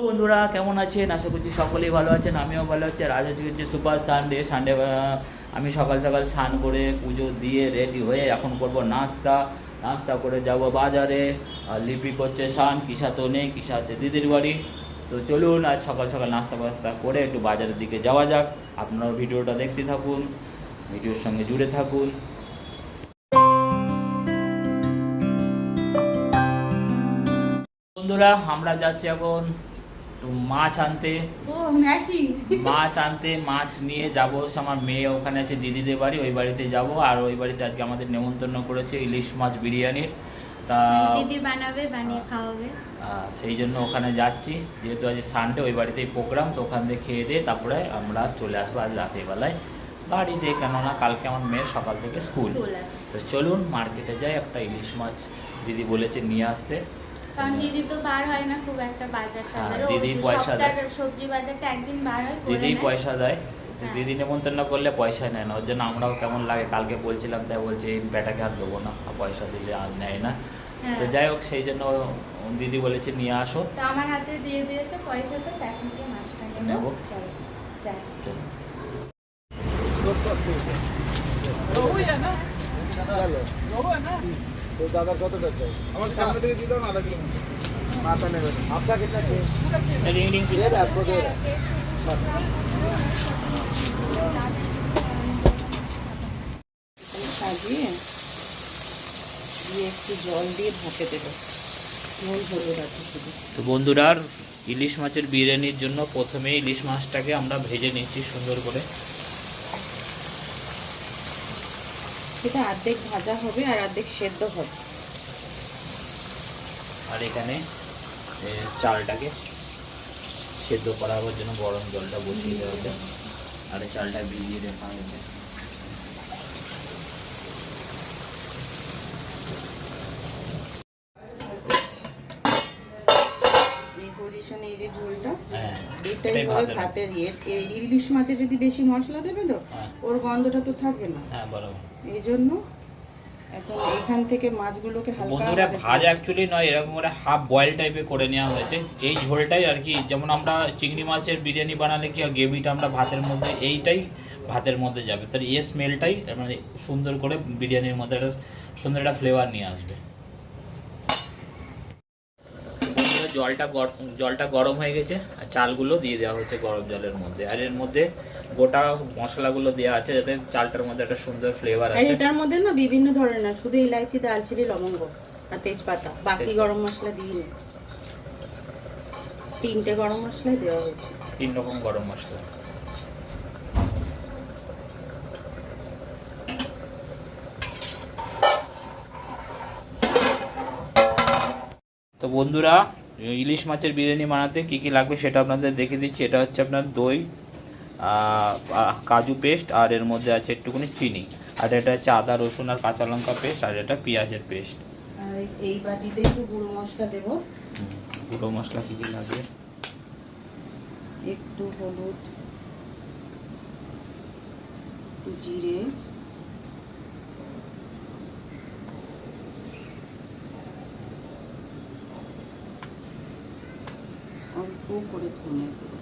বন্ধুরা কেমন আছেন? আশা করছি সকলেই ভালো আছেন, আমিও ভালো আছি। আর আজ হচ্ছে সুপার সানডে। আমি সকাল সকাল স্নান করে পুজো দিয়ে রেডি হয়ে এখন করব নাস্তা করে যাব বাজারে। আর লিপি করছে স্নান, কিসা তো নেই, কিসা আছে দিদির বাড়ি। তো চলুন আজ সকাল সকাল নাস্তা করে একটু বাজারের দিকে যাওয়া যাক। আপনারা ভিডিওটা দেখতে থাকুন, ভিডিওর সঙ্গে জুড়ে থাকুন। বন্ধুরা আমরা যাচ্ছি এখন তো মাছ আনতে। মাছ নিয়ে যাবো। আমার মেয়ে ওখানে আছে দিদিদের বাড়ি, ওই বাড়িতে যাব। আর ওই বাড়িতে আজকে আমাদের নেমন্তন্ন করেছে ইলিশ মাছ বিরিয়ানির। তা দিদি বানাবে, বানিয়ে খাওয়াবে। সেই জন্য ওখানে যাচ্ছি, যেহেতু আজ সানডে, ওই বাড়িতেই প্রোগ্রাম। তো ওখান থেকে খেয়ে দিয়ে তারপরে আমরা চলে আসবো আজ রাতের বেলায় বাড়িতে, কেননা কালকে আমার মেয়ের সকাল থেকে স্কুল। তো চলুন মার্কেটে যাই, একটা ইলিশ মাছ দিদি বলেছে নিয়ে আসতে। কারণ দিদি তো বার হয় না খুব একটা বাজারটা। দিদি পয়সা দেয়, সবজি বাজারটা একদিন বার হয়, দিদি পয়সা দেয়। দিদি নেমন্তন্ন করলে পয়সা নেয় না, ওর জন্য আমরাও কেমন লাগে। কালকে বলছিলাম, তাই বলছে এই বেটাকে আর দেবো না, পয়সা দিলে আর নেয় না। তো যাই হোক, সেই জন্য দিদি বলেছে নিয়ে আসো। তো আমার হাতে দিয়ে দিয়েছে পয়সাটা, এখন কি মাছটা নেব। চলো যাই। तो दादा कत चाই আমার সামনে থেকে দিয়ে দাও না, আধা কিলো মাথা নেবে না। आपका कितना चाहिए? रिंग रिंग दे दे, आपको दे रहा সাজিয়ে দিয়ে একটু জল দিয়ে ঢেকে দেবো। নুন হলুদ আছে শুধু। তো বন্ধুরা, ইলিশ মাছের বিরিয়ানির জন্য প্রথমে ইলিশ মাছটাকে আমরা ভেজে নিচ্ছি সুন্দর করে। এটা অর্ধেক ভাজা হবে আর অর্ধেক সেদ্ধ হবে। আর এখানে চালটাকে সেদ্ধ করার জন্য গরম জলটা বসিয়ে দেওয়া হয়েছে, আর চালটা ভিজিয়ে রাখা হয়েছে। এই পজিশনে এই যে ঝোলটা, হ্যাঁ, এটাই হবে ভাতের ইলিশ মাছে যদি বেশি মশলা দেবে তো ওর গন্ধটা তো থাকবে না। হ্যাঁ বরাবর। এই জন্য এখন এখান থেকে মাছগুলোকে হালকা বন্ধুরা, ভাজা অ্যাকচুয়ালি নয়, এরকম করে হাফ বয়েল টাইপে করে নেওয়া হয়েছে। এই ঝোলটাই আর কি, যেমন আমরা চিংড়ি মাছের বিরিয়ানি বানালে কি গ্রেভিটা আমরা ভাতের মধ্যে, এইটাই ভাতের মধ্যে যাবে। তার এই স্মেলটাই মানে সুন্দর করে বিরিয়ানির মধ্যে একটা সুন্দর একটা ফ্লেভার নিয়ে আসবে। জলটা গরম হয়ে গেছে, আর চালগুলো দিয়ে দেওয়া হচ্ছে গরম জলের মধ্যে। আর এর মধ্যে গোটা মশলাগুলো দেওয়া আছে, যাতে চালটার মধ্যে একটা সুন্দর ফ্লেভার আসে। এটার মধ্যে না বিভিন্ন ধরনের, না শুধু ইলাইচি, দালচিনি, লবঙ্গ আর তেজপাতা, বাকি গরম মশলা দিইনি। 3টে গরম মশলা দেওয়া হয়েছে, 3 রকম গরম মশলা। তো বন্ধুরা, ইলিশ মাছের বিরিয়ানি বানাতে কী কী লাগবে সেটা আপনাদের দেখে দিচ্ছি। এটা হচ্ছে আপনার দই, কাজু পেস্ট, আর এর মধ্যে আছে একটুখানি চিনি, আর এটা হচ্ছে আদা রসুন আর কাঁচা লঙ্কা পেস্ট, আর এটা পেঁয়াজের পেস্ট। আর এই বাটিতে একটু গুঁড়ো মশলা দেবো। গুঁড়ো মশলা কী কী লাগবে? একটু হলুদ, একটু জিরে, অল্প করে ধনে গুঁড়ো,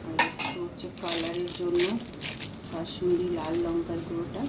আর একটু হচ্ছে কালারের জন্য কাশ্মীরি লাল লঙ্কার গুঁড়োটা,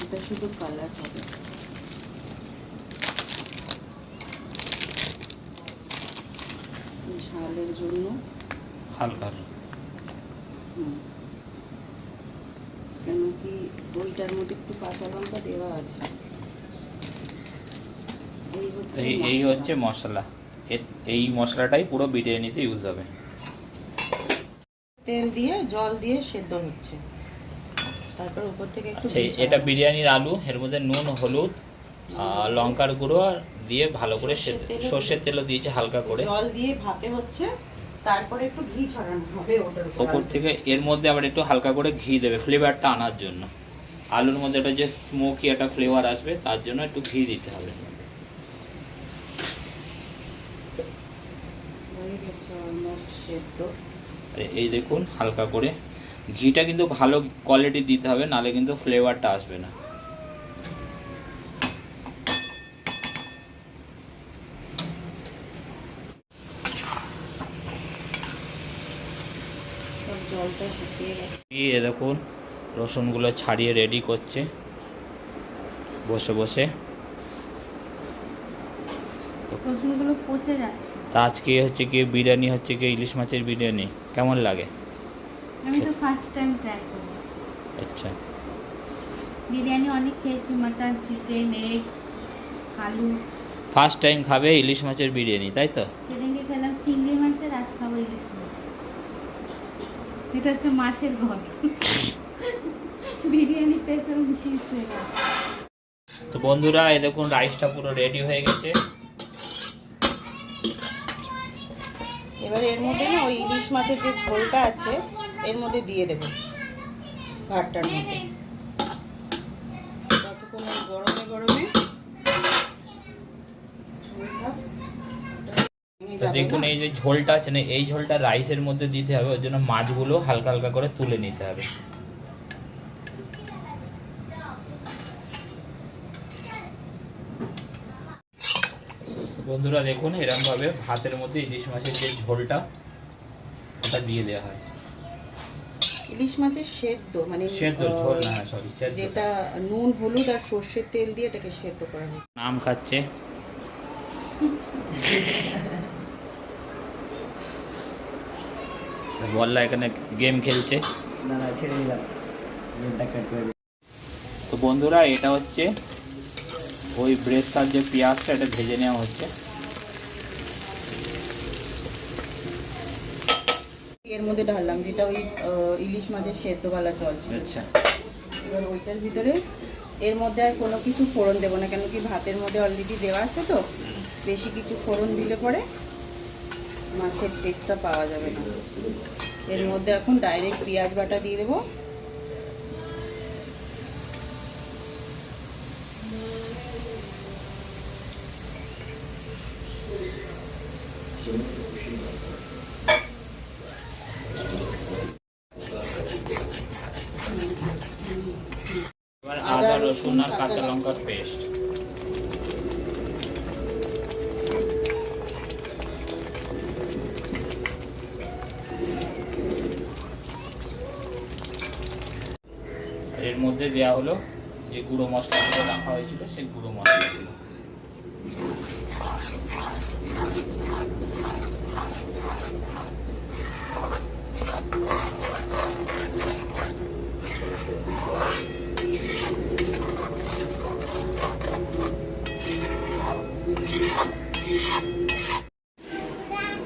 এটা শুধু কালার হবে। ঝালের জন্য হালকা, কেন কি ওইটার মধ্যে একটু কাঁচা লঙ্কা দেওয়া আছে। এই হচ্ছে মশলা। এই মশলাটাই পুরো বিরিয়ানিতে ইউজ হবে। তেল দিয়ে জল দিয়ে সেদ্ধ হচ্ছে, তারপর উপর থেকে একটু এটা বিরিয়ানির আলু, এর মধ্যে নুন, হলুদ, লঙ্কার গুঁড়ো দিয়ে ভালো করে সর্ষের তেলও দিয়েছে হালকা করে, জল দিয়ে ভাপে হচ্ছে। তারপরে একটু ঘি ছড়ানো হবে ওটার উপর থেকে। এর মধ্যে আবার একটু হালকা করে ঘি দেবে ফ্লেভারটা আনার জন্য। আলুর মধ্যে একটা যে স্মোকি একটা ফ্লেভার আসবে, তার জন্য একটু ঘি দিতে হবে। এই দেখুন হালকা করে ঘিটা কিন্তু ভালো কোয়ালিটি দিতে হবে, নালে কিন্তু ফ্লেভারটা আসবে না। জলটা শুকিয়ে গেছে। এই দেখুন রসুনগুলো ছাড়িয়ে রেডি করছে বসে বসে। রসুনগুলো পচে যাচ্ছে। তা আজকে হচ্ছে কি বিরিয়ানি, হচ্ছে কি ইলিশ মাছের বিরিয়ানি। কেমন লাগে? আমি তো ফার্স্ট টাইম ট্রাই করবো। আচ্ছা, বিরিয়ানি অনেক খেয়েছি, মাটন, চিকেন, এগ, আলু। ফার্স্ট টাইম খাবে ইলিশ মাছের বিরিয়ানি, তাই তো? সেদিনকে খেলাম চিংড়ি মাছের, আজ খাবো ইলিশ মাছ। এটা হচ্ছে মাছের ঘর। Biryani special dish. তো বন্ধুরা এই দেখুন রাইসটা পুরো রেডি হয়ে গেছে। এবার এর মধ্যে না ওই ইলিশ মাছের যে ঝোলটা আছে এর মধ্যে দিয়ে দেবো, ভাতটার মধ্যে। ততক্ষণ ওই গরমে গরমে ঝোলটা ভেঙে তো যাবে দেখুন না। এই যে ঝোলটা আছে না, এই ঝোলটা রাইসের মধ্যে দিতে হবে, ওর জন্য মাছগুলো হালকা হালকা করে তুলে নিতে হবে। বন্ধুরা দেখুন এরকম ভাবে ভাতের মধ্যে ইলিশ মাছের যে ঝোলটা ওটা দিয়ে দেওয়া হয়। ইলিশ মাছের সেদ্ধ মানে সেদ্ধ ঝোল না, সরি সেদ্ধ। যেটা নুন হলুদ আর সর্ষের তেল দিয়ে এটাকে সেদ্ধ করা হয়। নাম খাচ্ছে। বললা এখানে গেম খেলছে। না না, ছেড়ে দিলাম, গেমটা কাট করে দিলাম। তো বন্ধুরা এটা হচ্ছে ওই ব্রেস্তার যে পেঁয়াজটা, এটা ভেজে নেওয়া হচ্ছে। এর মধ্যে ঢাললাম যেটা ওই ইলিশ মাছের সেদ্ধবালা চলছে। আচ্ছা, এবার ওইটার ভিতরে এর মধ্যে আর কোনো কিছু ফোড়ন দেবো না, কেন কি ভাতের মধ্যে অলরেডি দেওয়া আছে, তো বেশি কিছু ফোড়ন দিলে পরে মাছের টেস্টটা পাওয়া যাবে না। এর মধ্যে এখন ডাইরেক্ট পেঁয়াজ বাটা দিয়ে দেবো। এবার আদা রসুন আর কাঁচা লঙ্কার পেস্ট। এর মধ্যে দেওয়া হলো যে গুঁড়ো মশলাগুলো রাখা হয়েছিল, সেই গুঁড়ো মশলাগুলো।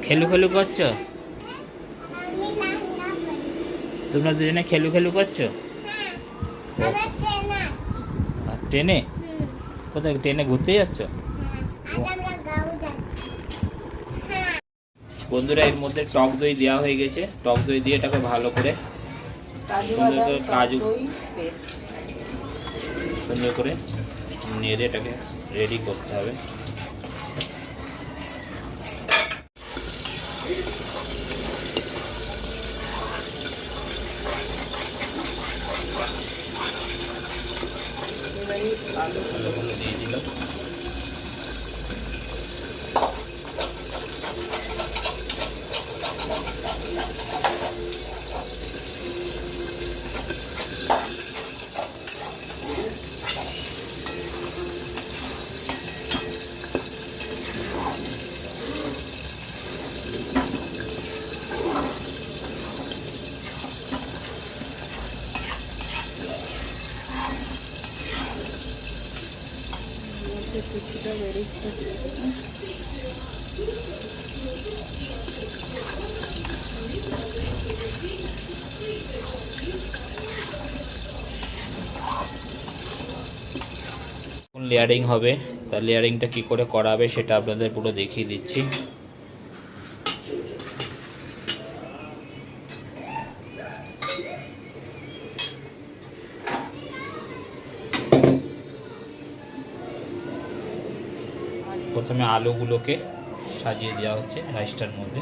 খেলু খেলু করছো তোমরা দুজনে? খেলু খেলু করছো? আর ট্রেনে? কোথায় ট্রেনে ঘুরতে যাচ্ছ? বন্ধুরা এর মধ্যে টক দই দেওয়া হয়ে গেছে। টক দই দিয়ে এটাকে ভালো করে কাজু সুন্দর বাদাম, করে কাজু দই পেস্ট। সুন্দর করে নেড়ে এটাকে রেডি করতে হবে। ভালো করে দিয়ে দিল। কিছুটা বেরিস্তা দিয়ে দেবো। লেয়ারিং হবে, তা লেয়ারিংটা কি করে করা হবে সেটা আপনাদের পুরো দেখিয়ে দিচ্ছি। প্রথমে আলুগুলোকে সাজিয়ে দেওয়া হচ্ছে রাইসটার মধ্যে।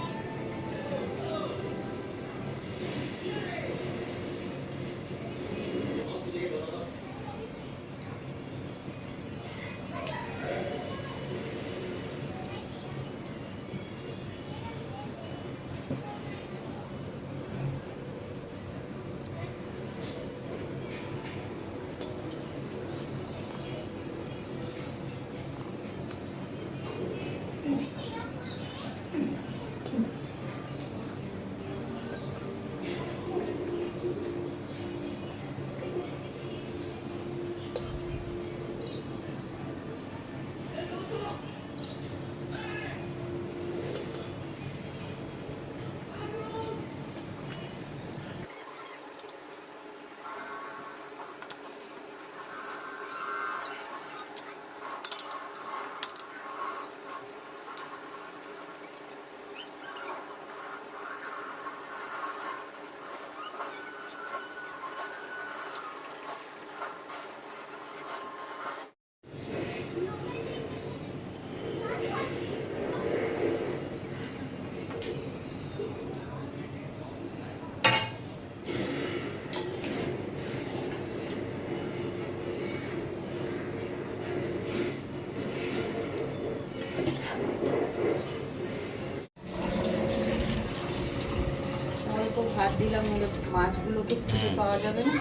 অল্প ভাত দিলাম, হলে মাছগুলোকে খুঁজে পাওয়া যাবে না,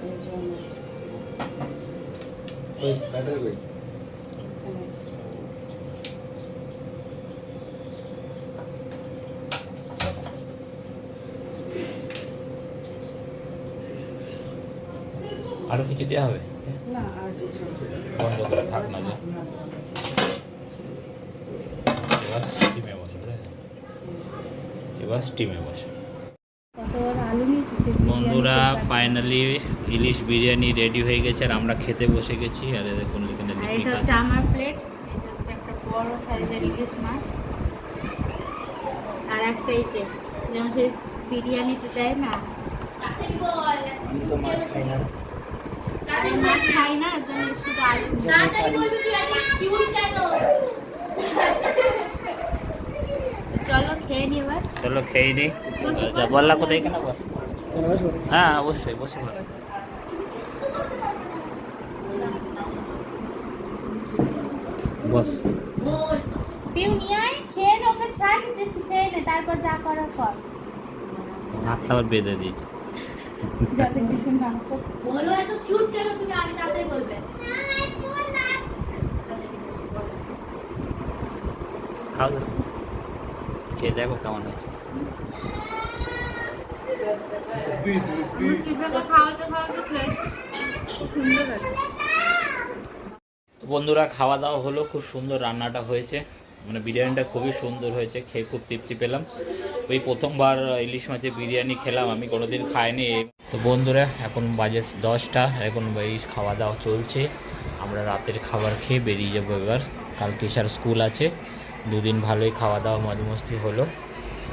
ওই জন্য। ওই ব্যাটারি কই? এখানে। আরো কিছু দেওয়া হবে? না আর কিছু না। বন্ধ করে থাক না যে। এবার স্টিমে বসে, তাই না? এবার স্টিমে বসে। কত বড় আলু নিয়েছি সে বন্ধুরা ফাইনালি ইলিশ বিরিয়ানি রেডি হয়ে গেছে আর আমরা খেতে বসে গেছি। আর দেখুন এখানে আর লিপি এটা হচ্ছে খাচ্ছে। আমার প্লেট, এটা হচ্ছে একটা বড় সাইজের ইলিশ মাছ, আর একটা এই যে যেমন সেই বিরিয়ানিতে দেয় না, আমি তো মাছ খাই না। আমি মাছ খাই না, এর জন্য শুধু আলু চলো খেয়ে নি এবার। চলো খেয়ে নিই। যা বললা কোথায় কেনা বল? হ্যাঁ অবশ্যই বসে বল। বস। পিউ নিয়ে আয়, খেয়ে নে, ওকে ছাড় দিতেছি, খেয়ে নে, তারপর যা করার কর, হাতটা আবার বেঁধে দিয়েছে। যাতে কিছু না হোক। বলো এত কিউট কেন তুমি, আগে তাড়াতাড়ি বলবে। খাও তো। খেয়ে দেখো কেমন হয়েছে। কিভাবে খাওয়াতে খাওয়াতে খেয়ে খুব সুন্দর আছে। বন্ধুরা খাওয়া দাওয়া হলো, খুব সুন্দর রান্নাটা হয়েছে, মানে বিরিয়ানিটা খুবই সুন্দর হয়েছে, খেয়ে খুব তৃপ্তি পেলাম। ওই প্রথমবার ইলিশ মাছের বিরিয়ানি খেলাম, আমি কোনোদিন খাইনি। তো বন্ধুরা এখন বাজে 10টা, এখন এই খাওয়া দাওয়া চলছে। আমরা রাতের খাবার খেয়ে বেরিয়ে যাবো এবার। কাল কেশার স্কুল আছে, দুদিন ভালোই খাওয়া দাওয়া মজ মস্তি হলো।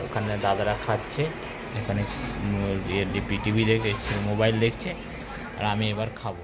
ওখানে দাদারা খাচ্ছে, এখানে টিভি দেখে মোবাইল দেখছে, আর আমি এবার খাবো।